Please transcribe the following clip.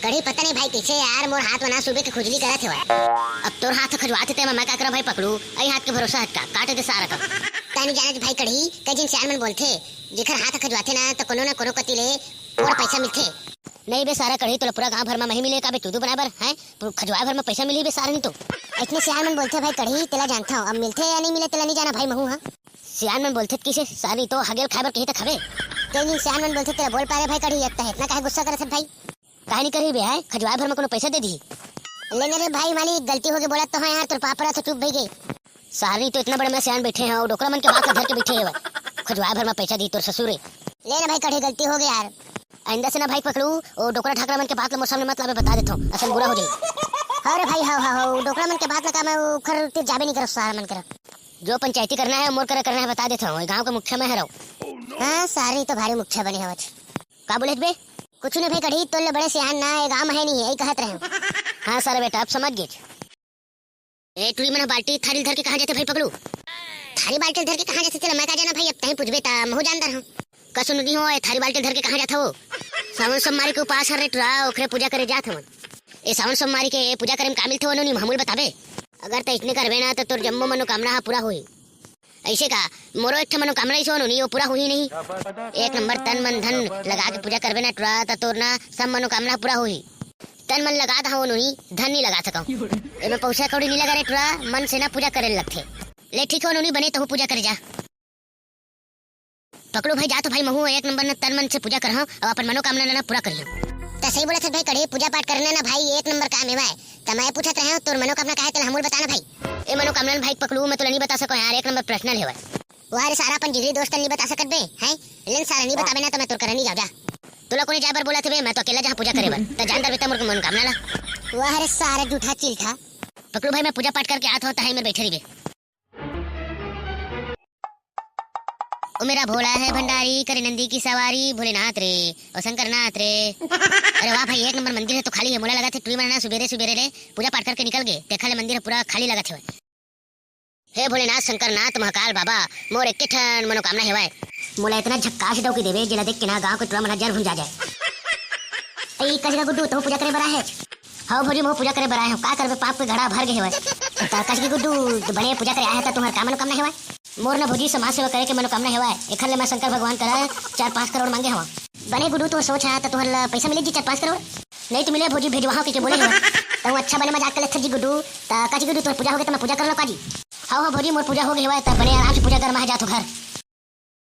कड़ी पता नहीं भाई कैसे यार मोर हाथ बना सुबह के खुजली करत है। अब तोर हाथ खजवाते ते मैं का करा भाई पकड़ू आई हाथ के भरोसा हटका काटे दे सारा का तानी जाने भाई कड़ी कई दिन सियान मन बोलथे जेखर हाथ खजवाते ना तो कोनो ना कोनो कति ले और पैसा मिलथे। नहीं बे सारा कड़ी तो पूरा गांव भर में नहीं मिले का बे तू बराबर है खजवाए भर में पैसा मिली बे सारा नहीं तो इतने सियान मन बोलथे भाई कड़ी तेला जानता हूं अब मिलथे या नहीं मिले तेला नहीं जाना भाई महू हां सियान मन बोलथे किसे सारी तो हगेल खाबर कही त खबे कई दिन सियान मन बोलथे तेरा बोल पारे भाई कड़ी एकता है इतना काहे गुस्सा करत है भाई काहे नहीं करी बे है खजवाए भर में कोनो पैसा दे दी लेने रे भाई मालिक गलती हो गई बोला तो है यार तोर पापड़ा तो चुप भई गई सारी तो इतना बड़ा में सियान बैठे हैं और डोकरा मन के बात धर के बैठे हैं खजवाए भर में पैसा दी तोर ससुरे ले ना भाई कड़ी गलती हो गई यार आइंदा से ना भाई पकड़ू और डोकरा ठाकरा मन के बात मोर सामने मत लावे बता देता हूं असल बुरा हो जाई। अरे भाई हां डोकरा मन के बात लगा मैं खर ते जाबे नहीं करो सारा मन करो जो पंचायती करना है मोर करना है बता देता हूं गांव का मुखिया मैं रहूं। हां सारी तो भारी मुखिया बने हवत का बोले बे कुछ नहीं भाई कड़ी तोले बड़े सियान ना है गांव है नहीं यही कहत रहे। हां सारा बेटा अब समझ गए ए टुई मना बाल्टी थारी धर के कहां जाते भाई पकड़ू थारी बाल्टी धर के कहां जाते चल मैं का जाना भाई अब तही पूछबे ता महू जानदार हूं कसु नहीं हो थारी बाल्टी धर के कहां जात हो सावन सोमवारी के उपास हरे टुरा ओखरे पूजा करे जात हवन ए सावन सोमवारी के पूजा करे में कामिल थे नहीं हमूल बताबे अगर त इतने करबे ना तो तोर जम्मो मनोकामना पूरा होई ऐसे का मोरो एक मनोकामना ही सोनो नहीं वो पूरा हुई नहीं एक नंबर तन मन धन लगा के पूजा करबे ना टुरा त तोर ना सब मनोकामना पूरा होई तन मन लगा था नहीं धन नहीं लगा सका एमे पैसा कौड़ी नहीं लगा रे टुरा मन से ना पूजा करे लगथे ले ठीक हो नहीं बने तो पूजा करे जा पकड़ो भाई जा तो भाई महू एक नंबर न तन मन से पूजा करहा और अपन मनोकामना ना पूरा करियो त सही बोले थे भाई कड़ी पूजा पाठ करना ना भाई एक नंबर काम है त मैं पूछत रहे तोर मनोकामना काहे तेल हमूल बताना भाई ए मनोकामना भाई पकड़ू मैं तो नहीं बता सको यार एक नंबर पर्सनल है वो सारा अपन जिगरी दोस्त नहीं बता सकत बे हैं लेकिन सारा नहीं बताबे ना तो मैं तोर कर नहीं जाऊ जा तुला कोनी जाबर बोला थे बे मैं तो अकेला जहां पूजा करे बर त जानदार बेटा मोर मनोकामना ला वो सारा झूठा चिल था पकड़ू भाई मैं पूजा पाठ करके आता हूं त में बैठे रही ओ मेरा भोला है भंडारी करे नंदी की सवारी भोलेनाथ रे और शंकरनाथ रे अरे वाह भाई एक नंबर मंदिर है तो खाली है मोला लगा थे टुई मना सुबेरे सुबेरे ले पूजा पाठ करके निकल गए देखा ले मंदिर पूरा खाली लगा थे। हे भोलेनाथ शंकरनाथ महाकाल बाबा मोर एक ठन मनोकामना हेवाय मोला इतना झक्कास दो कि देवे जिला देख के ना गांव के टुरा मना जर भूल जा जाए ए कजगा गुड्डू तो पूजा करे बरा है हां भोजी मो पूजा करे बरा है का करबे पाप के घड़ा भर गए हेवाय त कजगा गुड्डू बड़े पूजा करे आया था तुम्हार का मनोकामना हेवाय मोर ना भोजी समाज सेवा करे के मनोकामना हेवाय एखन ले मैं शंकर भगवान करा 4-5 करोड़ मांगे हवा बने गुड्डू तो सोच आया तो तुम्हारा पैसा मिलेगी 4-5 करोड़ नहीं तो मिले भोजी भेजवा के बोले तो अच्छा बने मजाक कर जी गुड्डू ता काजी गुड्डू तो पूजा हो गई तो मैं पूजा कर लो काजी हां हां भोजी मोर पूजा हो गई हेवाय त बने आराम से पूजा कर मा जा तो घर